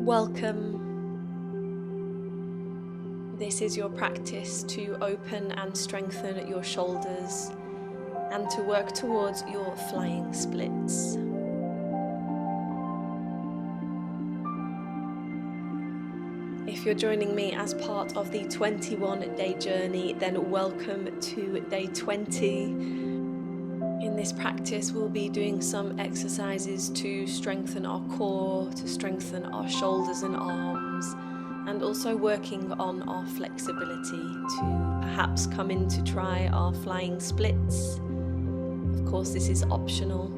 Welcome. This is your practice to open and strengthen your shoulders and to work towards your flying splits. If you're joining me as part of the 21-day journey, then welcome to day 20. In this practice, we'll be doing some exercises to strengthen our core, to strengthen our shoulders and arms, and also working on our flexibility to perhaps come in to try our flying splits. Of course, this is optional.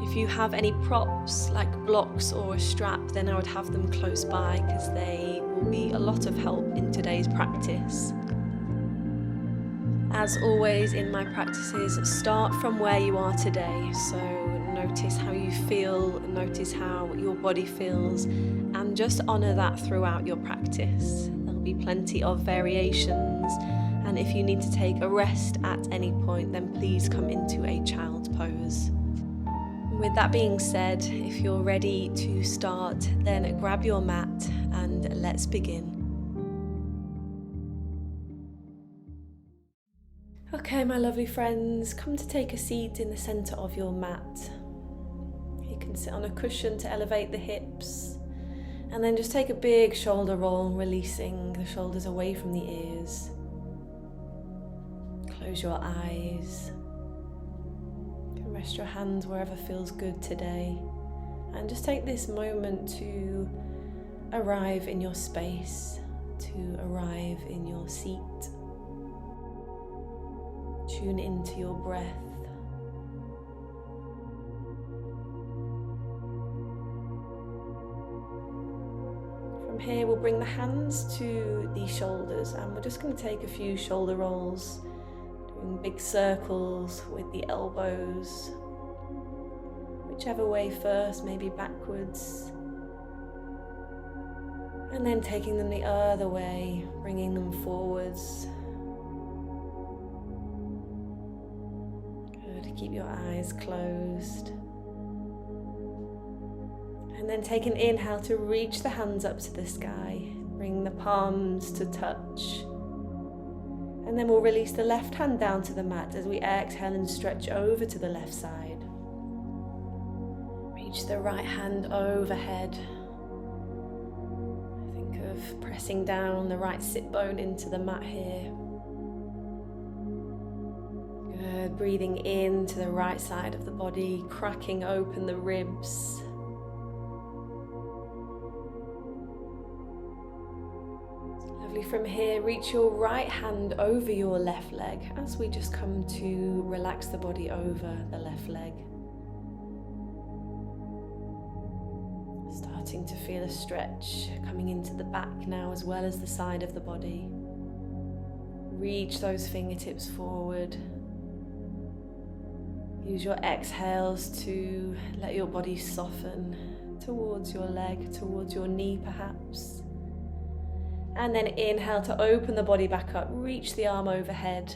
If you have any props like blocks or a strap, then I would have them close by because they will be a lot of help in today's practice. As always in my practices, start from where you are today. So notice how you feel, notice how your body feels, and just honor that throughout your practice. There'll be plenty of variations, and if you need to take a rest at any point, then please come into a child's pose. With that being said, if you're ready to start, then grab your mat and let's begin. Okay, my lovely friends, come to take a seat in the center of your mat. You can sit on a cushion to elevate the hips, and then just take a big shoulder roll, releasing the shoulders away from the ears. Close your eyes. You can rest your hands wherever feels good today, and just take this moment to arrive in your space, to arrive in your seat. Tune into your breath. From here, we'll bring the hands to the shoulders, and we're just going to take a few shoulder rolls, doing big circles with the elbows, whichever way first, maybe backwards, and then taking them the other way, bringing them forwards. Keep your eyes closed. And then take an inhale to reach the hands up to the sky. Bring the palms to touch. And then we'll release the left hand down to the mat as we exhale and stretch over to the left side. Reach the right hand overhead. Think of pressing down the right sit bone into the mat here. Good. Breathing into the right side of the body, cracking open the ribs. Lovely. From here, reach your right hand over your left leg as we just come to relax the body over the left leg. Starting to feel a stretch coming into the back now as well as the side of the body. Reach those fingertips forward. Use your exhales to let your body soften towards your leg, towards your knee perhaps. And then inhale to open the body back up, reach the arm overhead,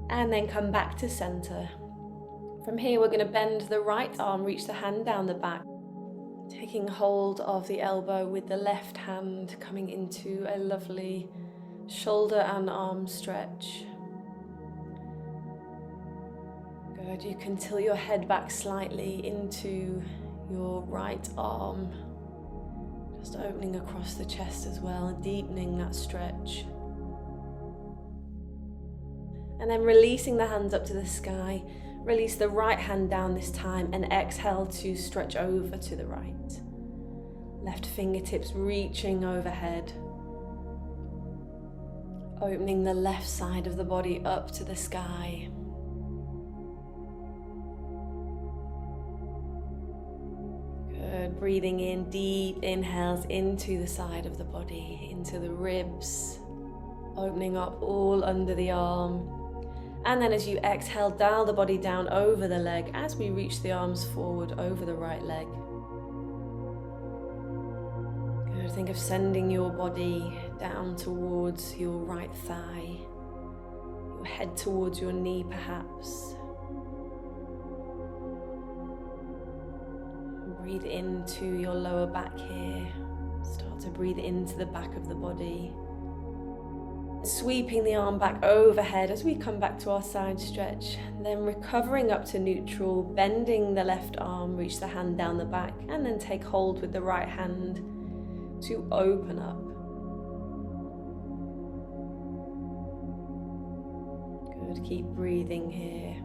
and then come back to center. From here, we're going to bend the right arm, reach the hand down the back, taking hold of the elbow with the left hand, coming into a lovely shoulder and arm stretch. Good. You can tilt your head back slightly into your right arm, just opening across the chest as well, deepening that stretch. And then releasing the hands up to the sky, release the right hand down this time and exhale to stretch over to the right. Left fingertips reaching overhead, opening the left side of the body up to the sky. Good. Breathing in deep inhales into the side of the body, into the ribs, opening up all under the arm. And then as you exhale, dial the body down over the leg as we reach the arms forward over the right leg. Good. Think of sending your body down towards your right thigh, your head towards your knee perhaps. Breathe into your lower back here. Start to breathe into the back of the body. Sweeping the arm back overhead as we come back to our side stretch. Then recovering up to neutral, bending the left arm, reach the hand down the back, and then take hold with the right hand to open up. Good, keep breathing here.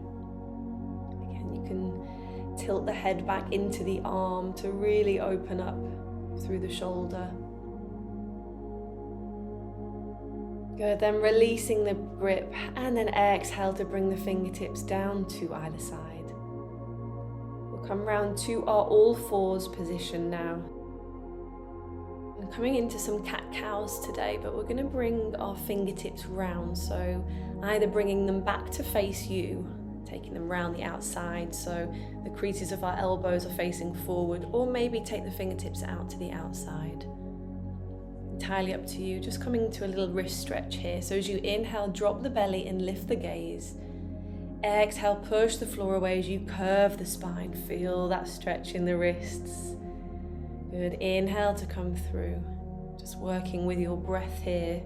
Again, you can tilt the head back into the arm to really open up through the shoulder. Good, then releasing the grip and then exhale to bring the fingertips down to either side. We'll come round to our all fours position now. I'm coming into some cat-cows today, but we're going to bring our fingertips round, so either bringing them back to face you, taking them round the outside so the creases of our elbows are facing forward, or maybe take the fingertips out to the outside. Entirely up to you, just coming to a little wrist stretch here. So as you inhale, drop the belly and lift the gaze. Exhale, push the floor away as you curve the spine. Feel that stretch in the wrists. Good, inhale to come through. Just working with your breath here.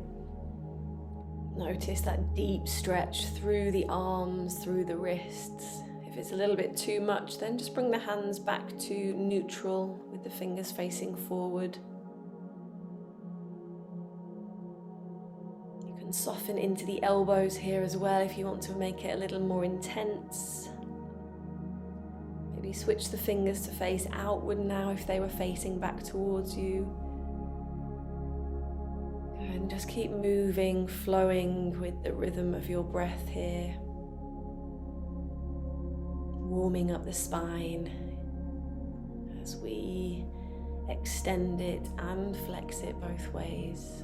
Notice that deep stretch through the arms, through the wrists. If it's a little bit too much, then just bring the hands back to neutral with the fingers facing forward. And soften into the elbows here as well if you want to make it a little more intense. Maybe switch the fingers to face outward now if they were facing back towards you. And just keep moving, flowing with the rhythm of your breath here. Warming up the spine as we extend it and flex it both ways.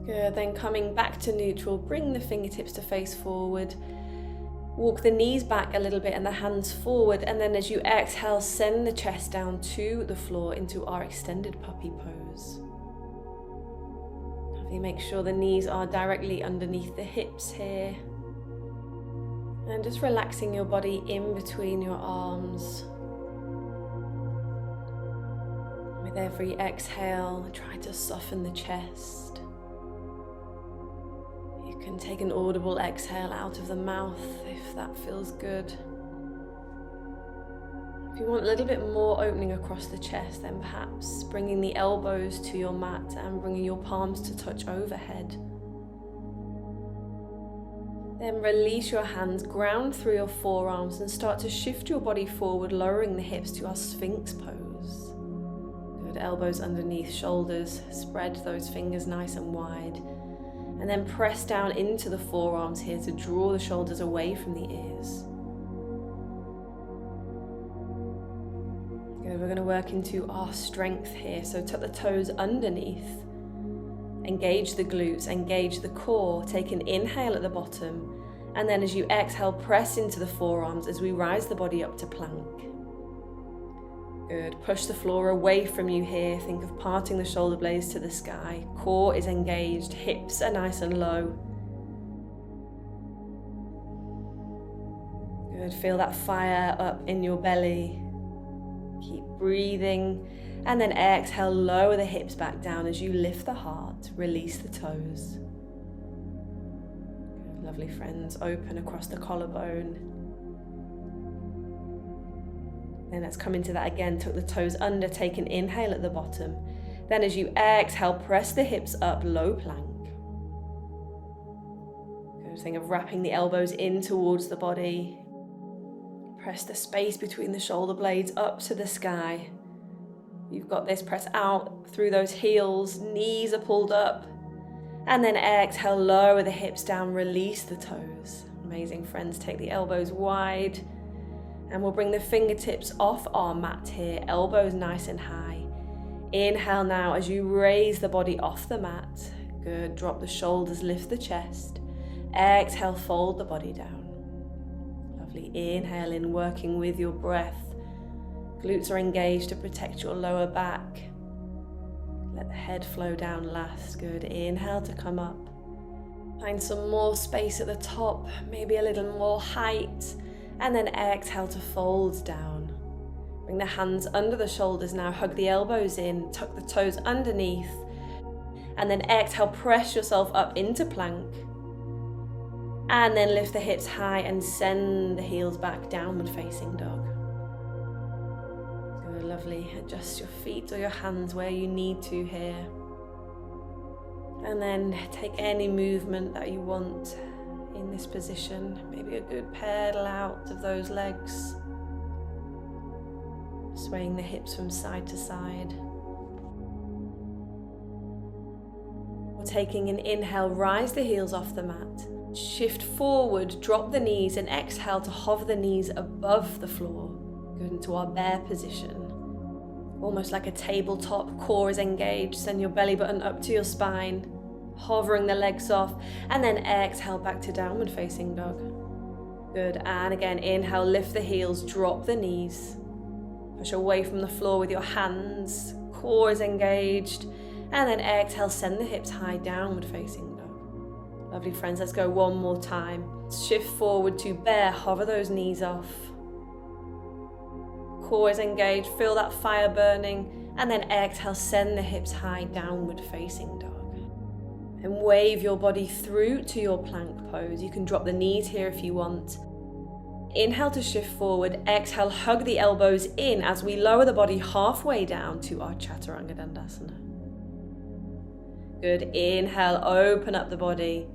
Good, then coming back to neutral, bring the fingertips to face forward. Walk the knees back a little bit and the hands forward, and then as you exhale, send the chest down to the floor into our extended puppy pose. You make sure the knees are directly underneath the hips here. And just relaxing your body in between your arms. With every exhale, try to soften the chest. You can take an audible exhale out of the mouth if that feels good. If you want a little bit more opening across the chest, then perhaps bringing the elbows to your mat and bringing your palms to touch overhead. Then release your hands, ground through your forearms and start to shift your body forward, lowering the hips to our Sphinx pose. Good, elbows underneath shoulders, spread those fingers nice and wide. And then press down into the forearms here to draw the shoulders away from the ears. Good, we're going to work into our strength here. So tuck the toes underneath. Engage the glutes, engage the core. Take an inhale at the bottom. And then as you exhale, press into the forearms as we rise the body up to plank. Good, push the floor away from you here. Think of parting the shoulder blades to the sky. Core is engaged, hips are nice and low. Good, feel that fire up in your belly. Keep breathing. And then exhale, lower the hips back down as you lift the heart, release the toes. Good, lovely friends, open across the collarbone. Then let's come into that again, tuck the toes under, take an inhale at the bottom. Then as you exhale, press the hips up, low plank. Good, think of wrapping the elbows in towards the body. Press the space between the shoulder blades up to the sky. You've got this, press out through those heels, knees are pulled up. And then exhale, lower the hips down, release the toes. Amazing friends, take the elbows wide. And we'll bring the fingertips off our mat here, elbows nice and high. Inhale now as you raise the body off the mat. Good, drop the shoulders, lift the chest. Exhale, fold the body down. Lovely, inhale in, working with your breath. Glutes are engaged to protect your lower back. Let the head flow down last. Good, inhale to come up. Find some more space at the top, maybe a little more height. And then exhale to fold down. Bring the hands under the shoulders now, hug the elbows in, tuck the toes underneath, and then exhale, press yourself up into plank. And then lift the hips high and send the heels back, downward facing dog. Good, lovely. Adjust your feet or your hands where you need to here. And then take any movement that you want in this position. Maybe a good pedal out of those legs. Swaying the hips from side to side. Or taking an inhale, rise the heels off the mat. Shift forward, drop the knees, and exhale to hover the knees above the floor. Go into our bear position. Almost like a tabletop, core is engaged. Send your belly button up to your spine, hovering the legs off, and then exhale back to downward facing dog. Good, and again, inhale, lift the heels, drop the knees. Push away from the floor with your hands, core is engaged, and then exhale, send the hips high, downward facing dog. Lovely friends, let's go one more time. Shift forward to bear, hover those knees off. Core is engaged, feel that fire burning, and then exhale, send the hips high, downward facing dog. And wave your body through to your plank pose. You can drop the knees here if you want. Inhale to shift forward, exhale, hug the elbows in as we lower the body halfway down to our Chaturanga Dandasana. Good, inhale, open up the body.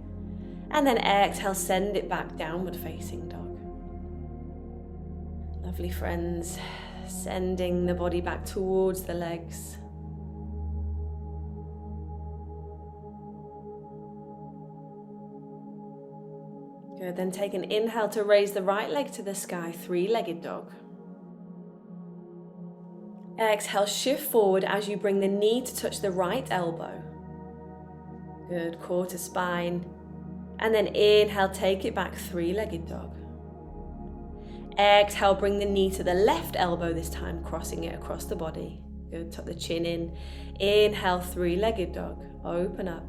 And then exhale, send it back, downward facing dog. Lovely friends, sending the body back towards the legs. Good, then take an inhale to raise the right leg to the sky, three-legged dog. Exhale, shift forward as you bring the knee to touch the right elbow. Good, core to spine. And then inhale, take it back, three-legged dog. Exhale, bring the knee to the left elbow this time, crossing it across the body. Good, tuck the chin in. Inhale, three-legged dog, open up.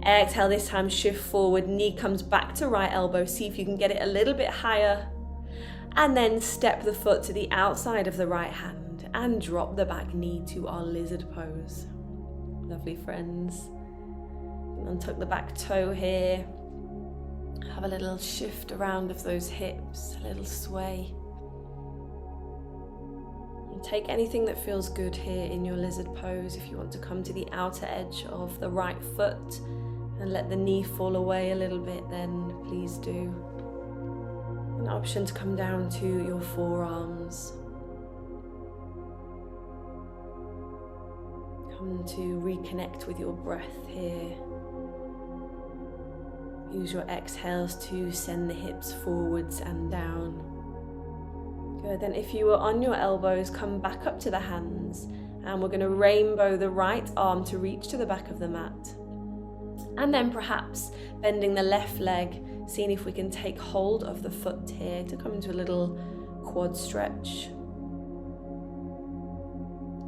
Exhale, this time shift forward, knee comes back to right elbow. See if you can get it a little bit higher. And then step the foot to the outside of the right hand and drop the back knee to our lizard pose. Lovely friends. Untuck the back toe here. Have a little shift around of those hips, a little sway. And take anything that feels good here in your lizard pose. If you want to come to the outer edge of the right foot and let the knee fall away a little bit, then please do. An option to come down to your forearms. Come to reconnect with your breath here. Use your exhales to send the hips forwards and down. Good, then if you were on your elbows, come back up to the hands, and we're going to rainbow the right arm to reach to the back of the mat. And then perhaps bending the left leg, seeing if we can take hold of the foot here to come into a little quad stretch.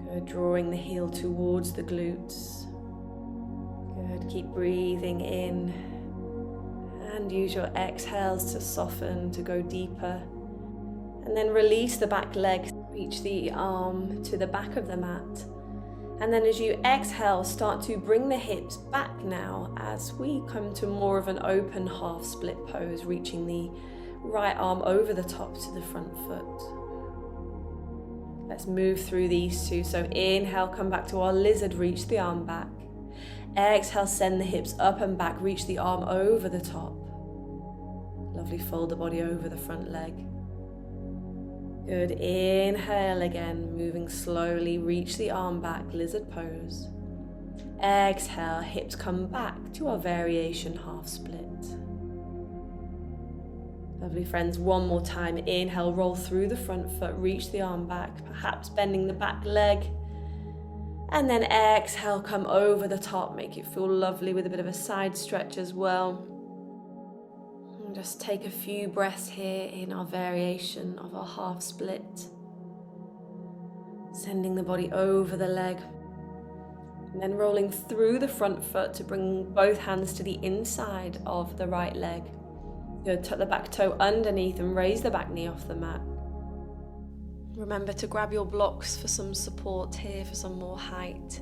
Good, drawing the heel towards the glutes. Good, keep breathing in. And use your exhales to soften, to go deeper. And then release the back leg, reach the arm to the back of the mat. And then as you exhale, start to bring the hips back now as we come to more of an open half split pose, reaching the right arm over the top to the front foot. Let's move through these two. So inhale, come back to our lizard, reach the arm back. Exhale, send the hips up and back, reach the arm over the top. Lovely, fold the body over the front leg. Good, inhale again, moving slowly, reach the arm back, lizard pose. Exhale, hips come back to our variation half split. Lovely friends, one more time. Inhale, roll through the front foot, reach the arm back, perhaps bending the back leg. And then exhale, come over the top, make it feel lovely with a bit of a side stretch as well. And just take a few breaths here in our variation of our half split. Sending the body over the leg. And then rolling through the front foot to bring both hands to the inside of the right leg. Good, tuck the back toe underneath and raise the back knee off the mat. Remember to grab your blocks for some support here, for some more height.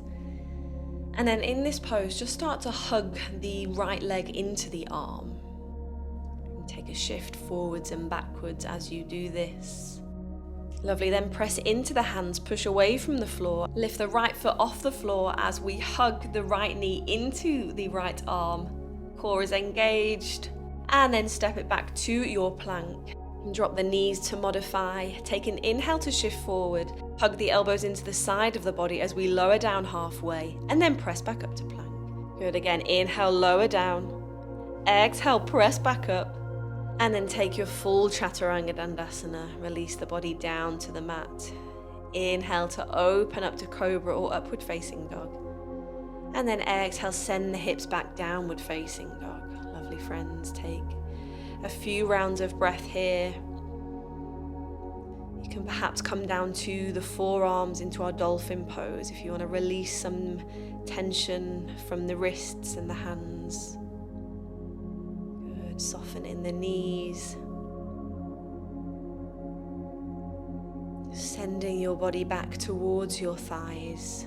And then in this pose, just start to hug the right leg into the arm. And take a shift forwards and backwards as you do this. Lovely, then press into the hands, push away from the floor, lift the right foot off the floor as we hug the right knee into the right arm. Core is engaged, and then step it back to your plank. And drop the knees to modify. Take an inhale to shift forward, hug the elbows into the side of the body as we lower down halfway, and then press back up to plank. Good, again, inhale, lower down. Exhale, press back up. And then take your full Chaturanga Dandasana. Release the body down to the mat. Inhale to open up to Cobra or Upward Facing Dog. And then exhale, send the hips back, Downward Facing Dog. Lovely friends, take a few rounds of breath here. You can perhaps come down to the forearms into our dolphin pose if you want to release some tension from the wrists and the hands. Soften in the knees, sending your body back towards your thighs,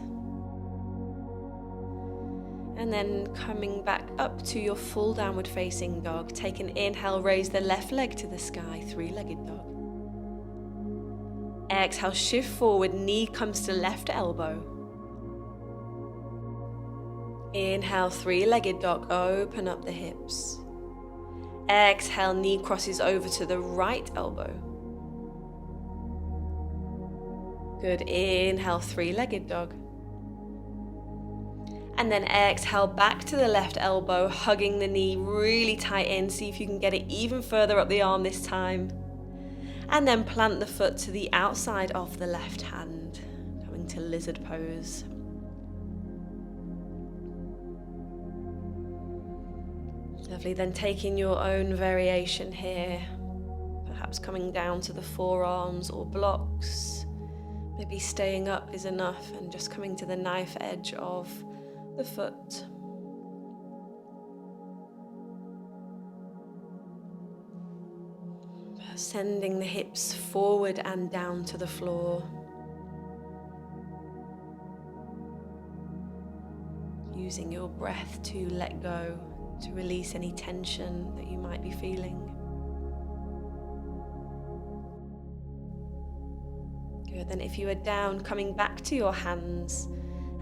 and then coming back up to your full downward facing dog. Take an inhale, raise the left leg to the sky, three-legged dog. Exhale, shift forward, knee comes to left elbow. Inhale, three-legged dog, open up the hips. Exhale, knee crosses over to the right elbow. Good, inhale, three-legged dog. And then exhale, back to the left elbow, hugging the knee really tight in. See if you can get it even further up the arm this time. And then plant the foot to the outside of the left hand, coming to lizard pose. Lovely, then taking your own variation here, perhaps coming down to the forearms or blocks, maybe staying up is enough and just coming to the knife edge of the foot. Sending the hips forward and down to the floor. Using your breath to let go, to release any tension that you might be feeling. Good, then if you are down, coming back to your hands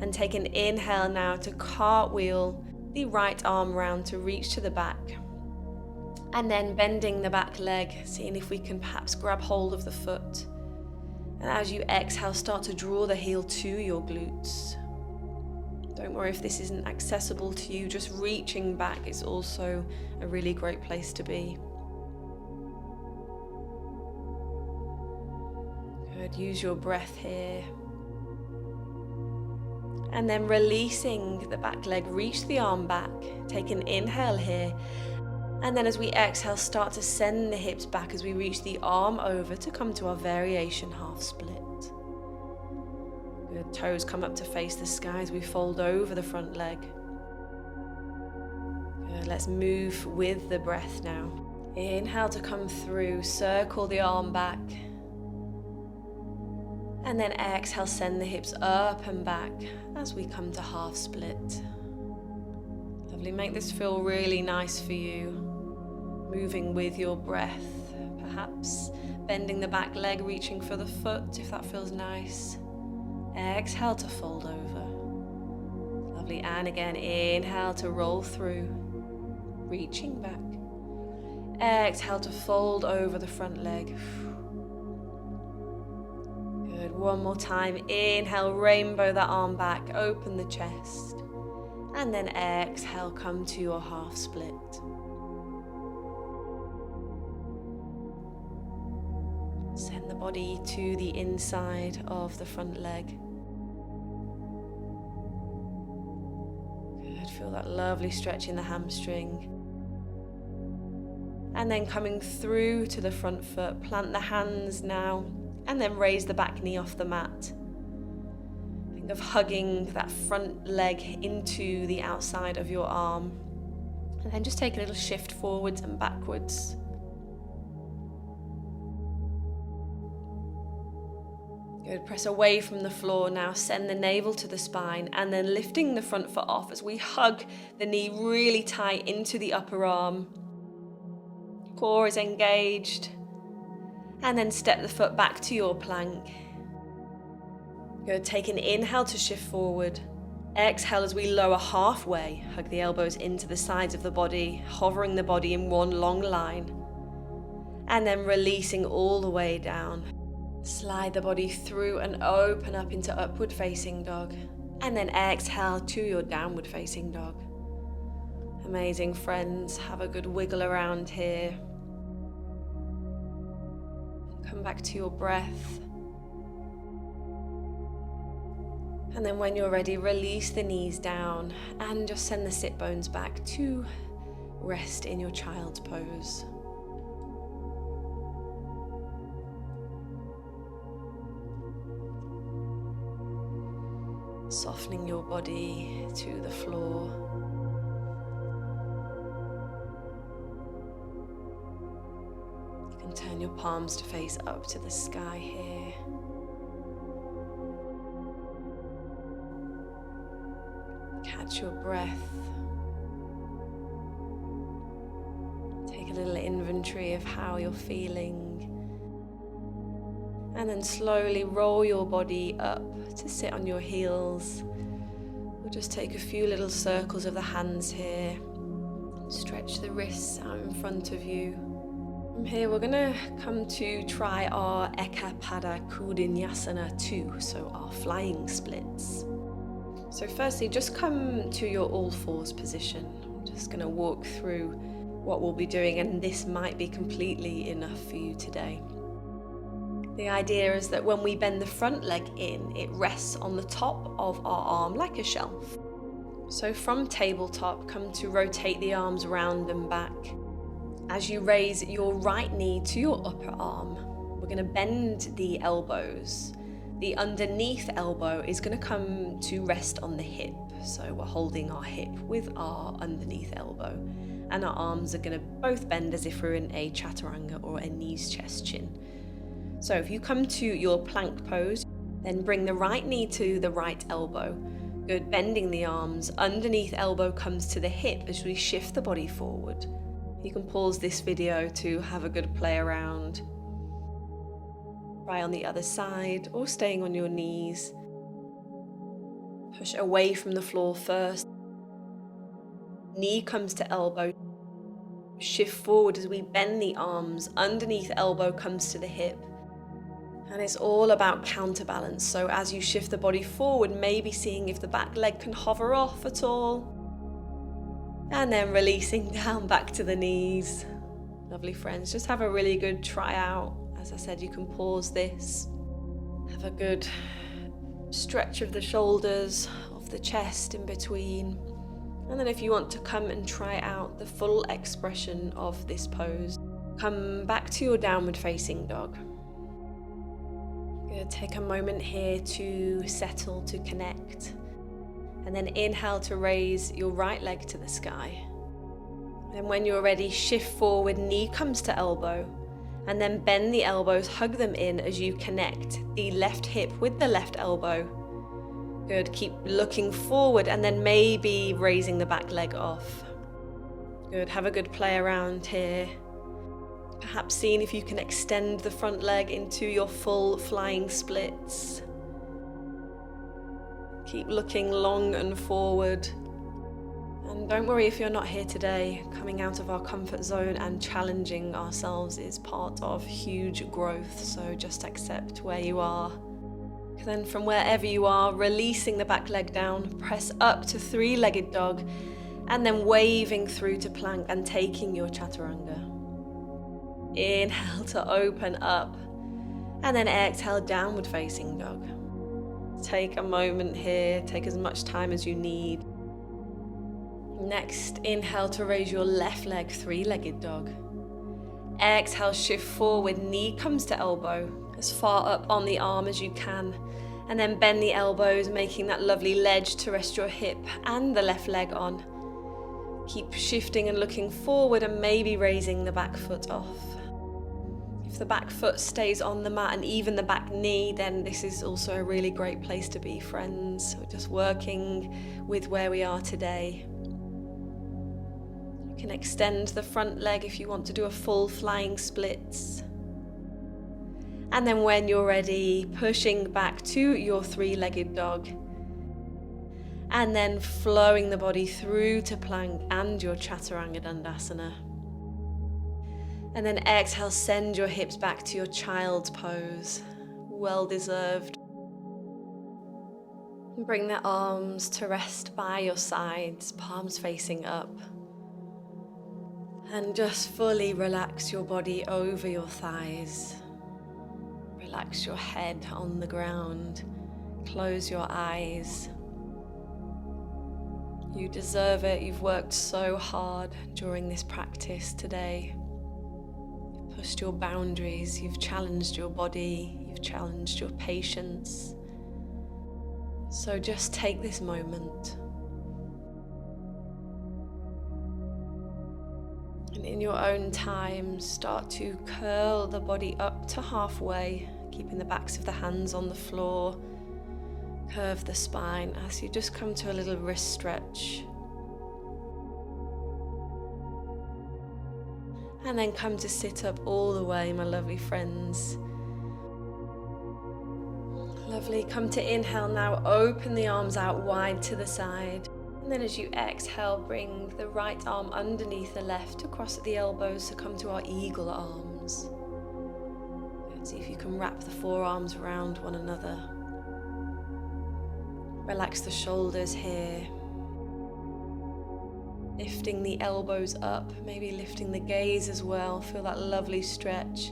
and take an inhale now to cartwheel the right arm round to reach to the back. And then bending the back leg, seeing if we can perhaps grab hold of the foot. And as you exhale, start to draw the heel to your glutes. Don't worry if this isn't accessible to you, just reaching back is also a really great place to be. Good, use your breath here. And then releasing the back leg, reach the arm back, take an inhale here. And then as we exhale, start to send the hips back as we reach the arm over to come to our variation half split. Good, toes come up to face the sky as we fold over the front leg. Good, let's move with the breath now. Inhale to come through, circle the arm back. And then exhale, send the hips up and back as we come to half split. Lovely, make this feel really nice for you. Moving with your breath, perhaps bending the back leg, reaching for the foot if that feels nice. Exhale to fold over. Lovely, and again, inhale to roll through, reaching back. Exhale to fold over the front leg. Good, one more time. Inhale, rainbow that arm back, open the chest. And then exhale, come to your half split. Send the body to the inside of the front leg. Good, feel that lovely stretch in the hamstring. And then coming through to the front foot, plant the hands now, and then raise the back knee off the mat. Think of hugging that front leg into the outside of your arm. And then just take a little shift forwards and backwards. Good, press away from the floor now, send the navel to the spine and then lifting the front foot off as we hug the knee really tight into the upper arm. Core is engaged. And then step the foot back to your plank. Good, take an inhale to shift forward. Exhale as we lower halfway, hug the elbows into the sides of the body, hovering the body in one long line. And then releasing all the way down. Slide the body through and open up into upward facing dog. And then exhale to your downward facing dog. Amazing, friends. Have a good wiggle around here. Come back to your breath. And then when you're ready, release the knees down and just send the sit bones back to rest in your child's pose. Softening your body to the floor. You can turn your palms to face up to the sky here. Catch your breath. Take a little inventory of how you're feeling. And then slowly roll your body up to sit on your heels. We'll just take a few little circles of the hands here. Stretch the wrists out in front of you. From here we're going to come to try our Ekapada Kudinyasana 2, so our flying splits. So firstly, just come to your all fours position. I'm just going to walk through what we'll be doing, and this might be completely enough for you today. The idea is that when we bend the front leg in, it rests on the top of our arm like a shelf. So from tabletop, come to rotate the arms round and back. As you raise your right knee to your upper arm, we're going to bend the elbows. The underneath elbow is going to come to rest on the hip. So we're holding our hip with our underneath elbow. And our arms are going to both bend as if we're in a chaturanga or a knees, chest, chin. So if you come to your plank pose, then bring the right knee to the right elbow. Good, bending the arms. Underneath elbow comes to the hip as we shift the body forward. You can pause this video to have a good play around. Try on the other side or staying on your knees. Push away from the floor first. Knee comes to elbow. Shift forward as we bend the arms. Underneath elbow comes to the hip. And it's all about counterbalance. So as you shift the body forward, maybe seeing if the back leg can hover off at all. And then releasing down back to the knees. Lovely, friends. Just have a really good try out. As I said, you can pause this. Have a good stretch of the shoulders, of the chest in between. And then if you want to come and try out the full expression of this pose, come back to your downward facing dog. Good. Take a moment here to settle, to connect. And then inhale to raise your right leg to the sky. And when you're ready, shift forward, knee comes to elbow. And then bend the elbows, hug them in as you connect the left hip with the left elbow. Good, keep looking forward and then maybe raising the back leg off. Good, have a good play around here. Perhaps seeing if you can extend the front leg into your full flying splits. Keep looking long and forward. And don't worry if you're not here today. Coming out of our comfort zone and challenging ourselves is part of huge growth, so just accept where you are. Then from wherever you are, releasing the back leg down, press up to three-legged dog, and then waving through to plank and taking your chaturanga. Inhale to open up, and then exhale, downward facing dog. Take a moment here, take as much time as you need. Next, inhale to raise your left leg, three-legged dog. Exhale, shift forward, knee comes to elbow, as far up on the arm as you can. And then bend the elbows, making that lovely ledge to rest your hip and the left leg on. Keep shifting and looking forward and maybe raising the back foot off. If If the back foot stays on the mat and even the back knee, then this is also a really great place to be, friends. We're just working with where we are today. You can extend the front leg if you want to do a full flying splits. And then when you're ready, pushing back to your three-legged dog. And then flowing the body through to plank and your chaturanga dandasana. And then exhale, send your hips back to your child's pose. Well deserved. Bring the arms to rest by your sides, palms facing up. And just fully relax your body over your thighs. Relax your head on the ground. Close your eyes. You deserve it. You've worked so hard during this practice today. You've pushed your boundaries. You've challenged your body. You've challenged your patience. So just take this moment. And in your own time, start to curl the body up to halfway, keeping the backs of the hands on the floor. Curve the spine as you just come to a little wrist stretch. And then come to sit up all the way, my lovely friends. Lovely. Come to inhale now. Open the arms out wide to the side. And then as you exhale, bring the right arm underneath the left across at the elbows to come to our eagle arms. Let's see if you can wrap the forearms around one another. Relax the shoulders here. Lifting the elbows up, maybe lifting the gaze as well. Feel that lovely stretch.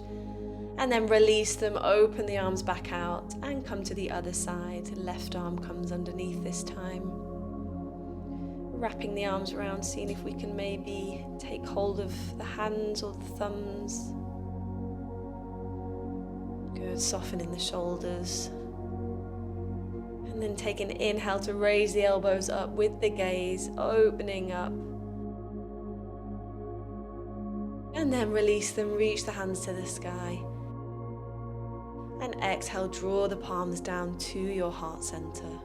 And then release them, open the arms back out and come to the other side. Left arm comes underneath this time. Wrapping the arms around, seeing if we can maybe take hold of the hands or the thumbs. Good, softening the shoulders. And then take an inhale to raise the elbows up with the gaze, opening up. And then release them, reach the hands to the sky. And exhale, draw the palms down to your heart center.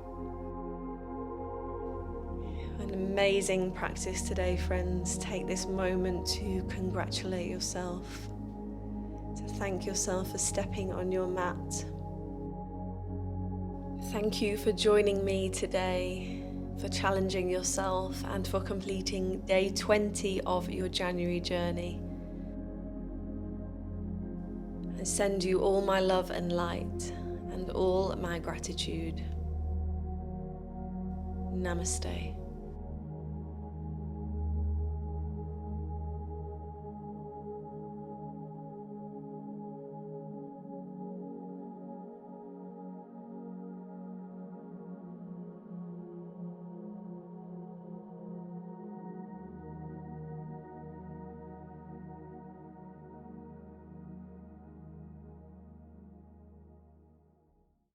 An amazing practice today, friends. Take this moment to congratulate yourself, to thank yourself for stepping on your mat. Thank you for joining me today, for challenging yourself, and for completing day 20 of your January journey. I send you all my love and light, and all my gratitude. Namaste.